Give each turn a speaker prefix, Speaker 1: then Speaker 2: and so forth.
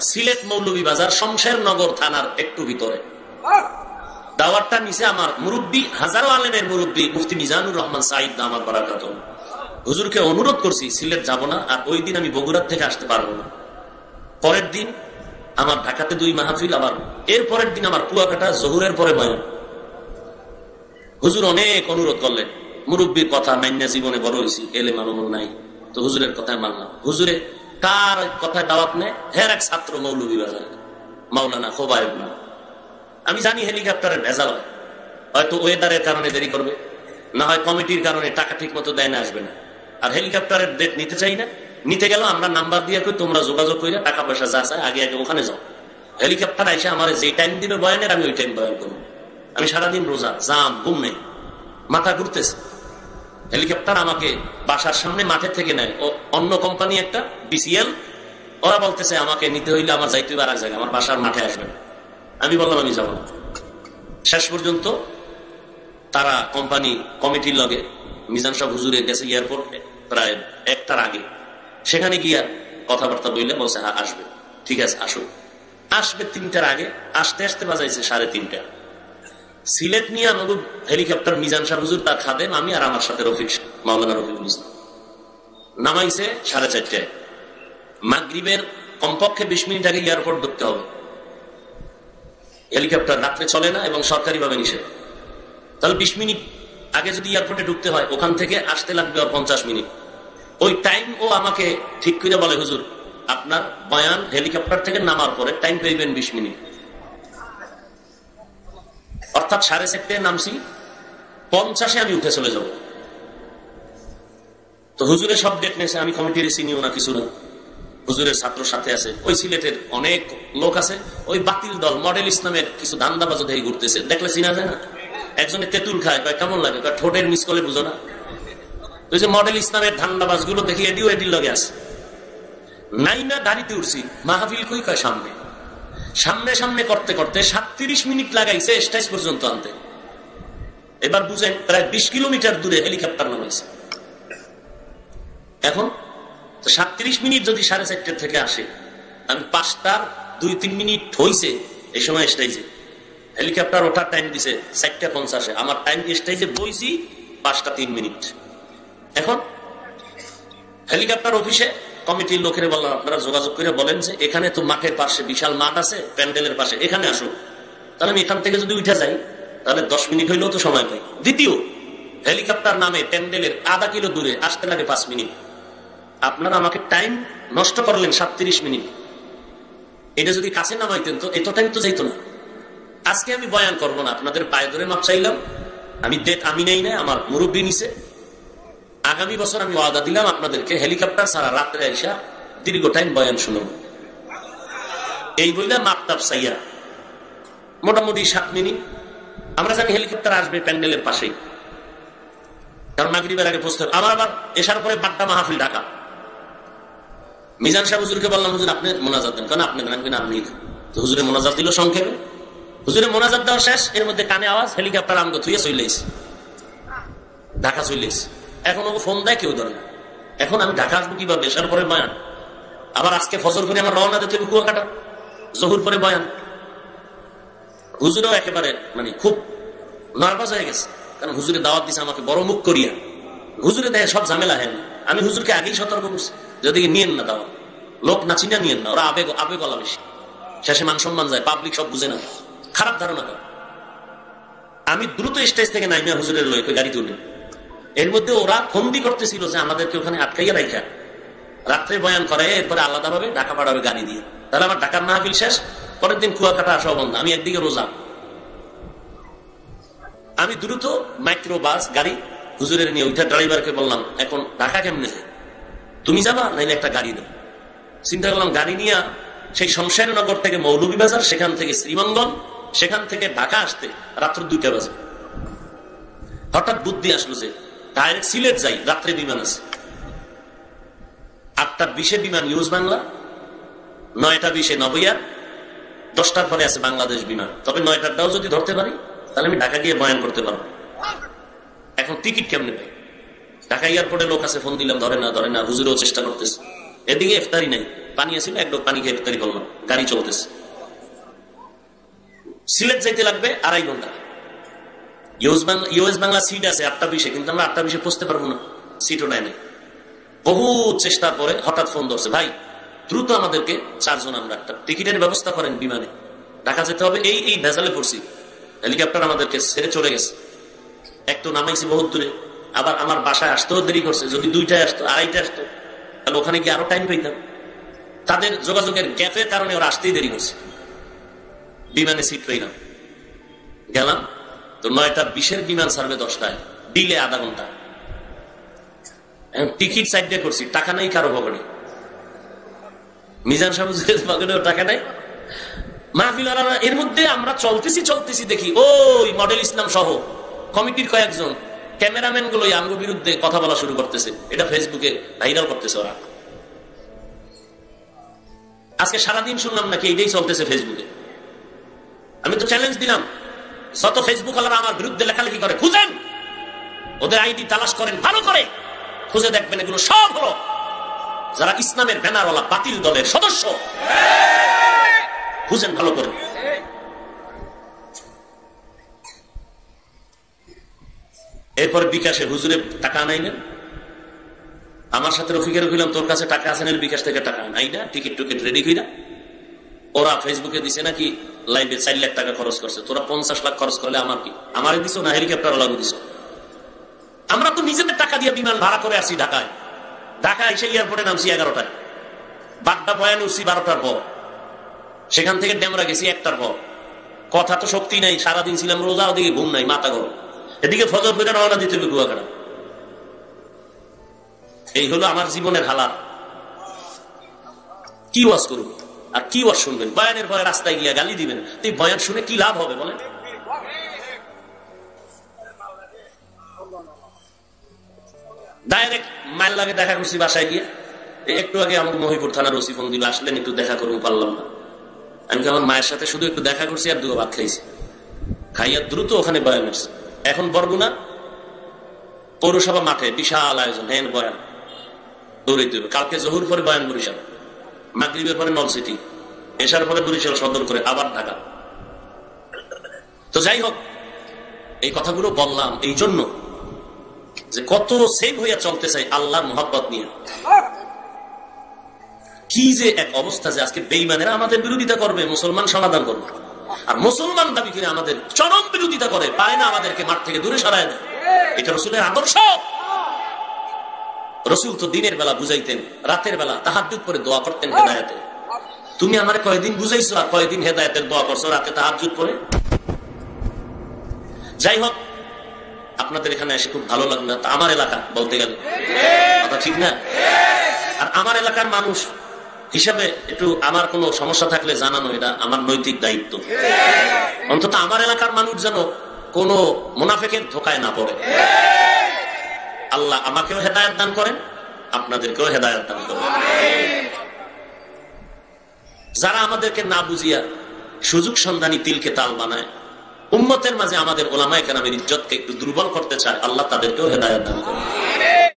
Speaker 1: সিলেট মৌলভীবাজার শমশেরনগর থানার একটু ভিতরে। দাওয়াতটা নিচে আমার মুরব্বী, হাজারো আলেমের মুরব্বী মুফতি মিজানুর রহমান সাঈদ দামাত বারাকাতুহু। হুজুরকে অনুরোধ করছি সিলেট যাব না, আর ওই দিন আমি বগুড়ার থেকে আসতে পারবো না। পরের দিন আমার ঢাকাতে 2 মাহফিল, আবার এর পরের দিন আমার কুয়াকাটা, জহুরের পরে বয়ান। হুজুর অনেক অনুরোধ করলেন, মুরব্বীর কথা মাইন্না জীবনে বড় হয়েছি, এলেম আমল নাই, তো হুজুরের কথায় মানলাম। হুজুরে কার কথায় দাওয়াত নেয়? হের এক ছাত্র মৌলভীবাজারের, মাওলানা খোবায়েবুল্লাহ। আমি জানি হেলিকপ্টারের ভেজাল হয়, হয়তো ওয়েদারের কারণে দেরি করবে, না হয় কমিটির কারণে টাকা ঠিক মতো দেয় না, আসবে না। আর হেলিকপ্টারের ডেট নিতে চাই না, নিতে গেল আমরা নাম্বার দিয়ে কই তোমরা যোগাযোগ করে টাকা পয়সা যা চায় আগে আগে ওখানে যাও। হেলিকপ্টার আইসা আমার যে টাইম দিবে বয়ানের, আমি ওই টাইম বয়ান করবো। আমি সারাদিন রোজা, জাম, ঘুম নেই, মাথা ঘুরতেছে। হেলিকপ্টার আমাকে বাসার সামনে মাঠে থেকে নেয়, ও অন্য কোম্পানি একটা বিসিএল, ওরা বলতেছে আমাকে নিতে হইলে আমার যাইতে হবে আর এক জায়গায়, আমার বাসার মাঠে আসবে না। আমি বললাম আমি যাবো না। শেষ পর্যন্ত তারা কোম্পানি কমিটির লগে মিজান সাহেব হুজুরে গেছে এয়ারপোর্ট প্রায় 1টার আগে, সেখানে গিয়া কথাবার্তা বললে বলছে হ্যাঁ আসবে, ঠিক আছে আসো। আসবে 3টার আগে, আসতে আসতে বাজাইছে 3:30। সিলেট নিয়ে আমাদের হেলিকপ্টার, মিজান সাহেব হুজুর, তার খাদেম, আমি আর আমার সাথে রফিক, মাওলানা রফিকুল ইসলাম, নামাইছে 4:30। মাগরিবের কমপক্ষে 20 মিনিট আগে এয়ারপোর্ট ঢুকতে হবে। হেলিকপ্টার রাত্রে চলে না এবং সরকারি ভাবে নিষেধ। তাহলে 20 মিনিট আগে যদি এয়ারপোর্টে ঢুকতে হয়, ওখান থেকে আসতে লাগবে আর 50 মিনিট। ওই টাইম ও আমাকে ঠিক করে বলে, হুজুর আপনার বয়ান হেলিকপ্টার থেকে নামার পরে টাইম পেইবেন 20 মিনিট। অর্থাৎ 4:30 নামছি, 50-এ আমি উঠে চলে যাব। তো হুজুরের সব ডেট নিয়েছে, আমি কমিটির চিনিও না কিছু না। হুজুরের ছাত্র সাথে আছে, ওই সিলেটের অনেক লোক আছে, ওই বাতিল দল মডেল ইসলামের কিছু ধান্দাবাজ দেখে ঘুরতেছে, দেখলে চিনা যায় না। একজনে তেঁতুল খায়, কেমন লাগে, ঠোঁটের মিস করলে বুঝো না। ওই যে মডেল ইসলামের ধান্দাবাজ গুলো দেখি এডিও এডির লগে আছে। নাই না দাঁড়িতে উঠছি, মাহফিল কই কয় সামনে, সামনে সামনে করতে করতে 37 মিনিট লাগাইছে স্টেজ পর্যন্ত আনতে। এবার বুঝেন প্রায় 20 কিলোমিটার দূরে হেলিকপ্টার নামাইছে। এখন 37 মিনিট যদি 4:30 থেকে আসে, আমি 5টার 2-3 মিনিট হইছে এই সময় স্টেজে। হেলিকপ্টার ওঠার টাইম দিছে 4:50, আমার টাইম স্টেজে বইছি 5টা 3 মিনিট। এখন হেলিকপ্টার অফিসে কমিটির লোকের বললাম, আপনারা যোগাযোগ করে বলেন যে এখানে তো মাঠের পাশে বিশাল মাঠ আছে, প্যান্ডেলের পাশে, এখানে আসুন। তাহলে আমি এখান থেকে যদি উঠে যাই তাহলে 10 মিনিট হইলেও তো সময় পাই। দ্বিতীয়, হেলিকপ্টার নামে প্যান্ডেলের আধা কিলো দূরে আসতে লাগে 5 মিনিট। আপনারা আমাকে টাইম নষ্ট করলেন 37 মিনিট। এটা যদি কাছে নামাইতেন তো এত টাইম তো যাইতো না। আজকে আমি বয়ান করবো না, আপনাদের পায়ে ধরে মাপ চাইলাম। আমি ডেট আমি নেই না, আমার মুরব্বী নিছে। আগামী বছর আমি ওয়াদা দিলাম আপনাদেরকে, হেলিকপ্টার ছাড়া রাত্রে আইসা দীর্ঘ টাইম বয়ান শুনব। এই বইলা মাপটাপ চাইয়া মোটামুটি 7 মিনিট। আমরা জানি হেলিকপ্টার আসবে প্যান্ডেলের পাশেই, কারণ মাগরিবের আগে পৌঁছতে। আবার এসার পরে 12টা মাহফিল ঢাকা। মিজান সাহেব হুজুরকে বললাম, হুজুর আপনি মোনাজাত দেন। কেন আপনি দেন? আপনি। তো হুজুরে মোনাজাত দিল সংক্ষেপে। হুজুরে মোনাজাত দেওয়া শেষ, এর মধ্যে কানে আওয়াজ, হেলিকপ্টার আমগো থুয়ে চলেছে, ঢাকা চলেছে। এখন ও ফোন দেয়, কেউ ধরে না। এখন আমি ঢাকা আসবো কিভাবে? এসার পরে বয়ান, আবার আজকে ফজর করে আমার রওনা দিতে হবে কুয়াকাটা, জহুর পরে বয়ান। হুজুরেও একেবারে খুব নার্ভাস হয়ে গেছে, কারণ হুজুরে দাওয়াত দিছে আমাকে বড় মুখ করিয়া। হুজুরে দেখে সব ঝামেলা হেন। আমি হুজুরকে আগেই সতর্ক করছি, যদি নিয়েন না দাওয়াত, লোক নাচিনা নিয়েন না, ওরা আবেগলা বেশি, শেষে মান সম্মান যায়, পাবলিক সব বুঝে না, খারাপ ধারণা করে। আমি দ্রুত স্টেজ থেকে নাইমে হুজুরের লইকে গাড়ি তুলি। এর মধ্যে ওরা ফন্দি করতেছিল যে আমাদেরকে ওখানে আটকাইয়া রাখা, রাত্রে বয়ান করে, এরপরে আলাদা ভাবে ঢাকা পাঠাবে গাড়ি দিয়ে। তাহলে আমার ঢাকার মাহফিল শেষ, পরের দিন কুয়াকাটা আসা বন্ধ। আমি একদিকে রোজা। আমি দ্রুত মাইক্রো বাস গাড়ি হুজুরের নিয়ে ওইটা ড্রাইভারকে বললাম, এখন ঢাকা কেমনে যায়, তুমি যাবা নাইলে একটা গাড়ি দাও। চিন্তা করলাম গাড়ি নিয়ে সেই শমশেরনগর থেকে মৌলভীবাজার, সেখান থেকে শ্রীমঙ্গল, সেখান থেকে ঢাকা আসতে রাত্র 2টা বাজে। হঠাৎ বুদ্ধি আসলো যে ডাইরেক্ট সিলেট যাই, রাত্রে বিমান আছে। 8:20 বিমান নিউজ বাংলা, 9:20 নভোয়ার, 10টার পরে আছে বাংলাদেশ বিমান। তবে 9টারটাও যদি ধরতে পারি তাহলে আমি ঢাকা গিয়ে বয়ান করতে পারবো। এখন টিকিট কেমনে পাই? ঢাকা এয়ারপোর্টে লোক আছে, ফোন দিলাম, ধরে না। হুজুরও চেষ্টা করতেছে, এদিকে ইফতারি নাই, পানি আসছিল, একদম পানি খেয়ে ইফতারি করলাম, গাড়ি চলতেছে। সিলেট যাইতে লাগবে 2.5 ঘন্টা। ইউএস বাংলা সিট আছে 8:20, কিন্তু আমরা 8:20 পৌঁছতে পারবো না, সিটও নেয় নাই। বহু চেষ্টার পরে হঠাৎ ফোন ধরছে, ভাই দ্রুত আমাদেরকে 4 জন আমরা একটা টিকিটের ব্যবস্থা করেন, বিমানে ঢাকা যেতে হবে। এই ভেজালে পড়ছি, হেলিকপ্টার আমাদেরকে ছেড়ে চলে গেছে। একটু নামাইছি বহুত দূরে, আবার আমার বাসায় আসতেও দেরি করছে। যদি 2টায় আসতো, 2:30 আসতো, তাহলে ওখানে গিয়ে আরো টাইম পেতাম। তাদের যোগাযোগের গ্যাপের কারণে ওরা আসতেই দেরি করছে। বিমানে সিট পেলাম, গেলাম তো 9:20 বিমান ছাড়বে 10টায়, ডিলে আধা ঘন্টা। টিকিট সাইড দিয়ে করছি, টাকা নাই কারো পকেটে। মিজান সাহেব পকেটেও টাকা নাই। মাহফিল এর মধ্যে আমরা চলতেছি দেখি ওই মডেল ইসলাম সহ কমিটির কয়েকজন ক্যামেরাম্যান গুলো আমার বিরুদ্ধে কথা বলা শুরু করতেছে। এটা ফেসবুকে ভাইরাল করতেছে ওরা। আজকে সারাদিন শুনলাম নাকি এইটাই চলতেছে ফেসবুকে। আমি তো চ্যালেঞ্জ দিলাম, যত ফেসবুক আলারা আমার বিরুদ্ধে লেখালেখি করে খুঁজেন, ওদের আইডি তালাশ করেন, ভালো করে খুঁজে দেখবেন এগুলো সব হলো যারা ইসলামের ব্যানারওয়ালা বাতিল দলের সদস্য। খুঁজেন ভালো করে। এরপর বিকাশে হুজুরে টাকা আনাইলেন, আমার সাথে রফিকের কইলাম তোর কাছে টাকা আছে না, বিকাশ থেকে টাকা আনাই না, টিকিট রেডি কইরা। ওরা ফেসবুকে দিছে নাকি লাইভে 4 লাখ টাকা খরচ করছে, তোরা 50 লাখ খরচ করলে আমার কি? আমারে দিছো না হেলিকপ্টার লাগু দিছো? আমরা তো নিজেদের টাকা দিয়ে বিমান ভাড়া করে আসি ঢাকায়। ঢাকায় এসে এয়ারপোর্টে নামছি 11টায়, বাড্ডা বয়ান উঠছি 12টার পর, সেখান থেকে ডেমরা গেছি 1টার পর। কথা তো শক্তি নাই, সারাদিন ছিলাম রোজা, ওদিকে ঘুম নাই, মাথা গরম। এদিকে ফজর পড়ে রওনা দিতে হবে কুয়াকাটা। এই হলো আমার জীবনের হালাত। কি ওয়াজ করুন আর কি ওয়াজ শুনবেন? বয়ানের পরে রাস্তায় গিয়া গালি দিবেন, তুই বয়ান শুনে কি লাভ হবে বলেন? ডাইরেক্ট মাইল লাগে দেখা করছি বাসায় গিয়ে। একটু আগে আমার মহিপুর থানার ওসি ফোন দিল, আসলেন একটু দেখা করুন, পারলাম না। আমি আমার মায়ের সাথে শুধু একটু দেখা করছি আর 2 ভাত খাইছি, খাইয়া দ্রুত ওখানে বয়ান আসছে। এখন বরগুনা পৌরসভা মাঠে বিশাল আয়োজন, হ্যাঁ বয়ান দৌড়াইতে হবে। কালকে জহুর পরে বয়ান বরিশাল, মাগরিবের পরে নলসিটি, এশার পরে বরিশাল সদর করে আবার ঢাকা। তো যাই হোক, এই কথাগুলো বললাম এই জন্য যে কত সেভ হইয়া চলতে চাই আল্লাহর মহব্বত নিয়ে। কি যে এক অবস্থা যে আজকে বেঈমানেরা আমাদের বিরোধিতা করবে, মুসলমান সমাধান করবে। আর মুসলমান দাবি করে আমাদের চরম বিরোধিতা করে, পারে না আমাদেরকে মাঠ থেকে দূরে সরায় দেয়। এটা রসুলের আদর্শ। রসুল তো দিনের বেলা বুঝাইতেন, রাতের বেলা তাহাজ্জুদ পড়ে দোয়া করতেন হেদায়েতের। তুমি আমার কয়দিন বুঝাইছো আর কয়দিন হেদায়েতের দোয়া করছো রাতে তাহাজ্জুদ পড়ে? যাই হোক, আপনাদের এখানে এসে খুব ভালো লাগলো। আমার এলাকা বলতে গেলে কথা ঠিক না? আর আমার এলাকার মানুষ হিসাবে একটু আমার কোনো সমস্যা থাকলে জানানো, এটা আমার নৈতিক দায়িত্ব। অন্তত আমার এলাকার মানুষ যেন কোনো মুনাফিকের ধোকায় না পড়ে। আল্লাহ আমাকেও হেদায়েত দান করেন, আপনাদেরকেও হেদায়েত দান করেন। যারা আমাদেরকে না বুঝিয়া সুযোগ সন্ধানী তিলকে তাল বানায়, উম্মতের মাঝে আমাদের ওলামায়ে কেরামের ইজ্জতকে একটু দুর্বল করতে চায়, আল্লাহ তাদেরকেও হেদায়েত দান করেন।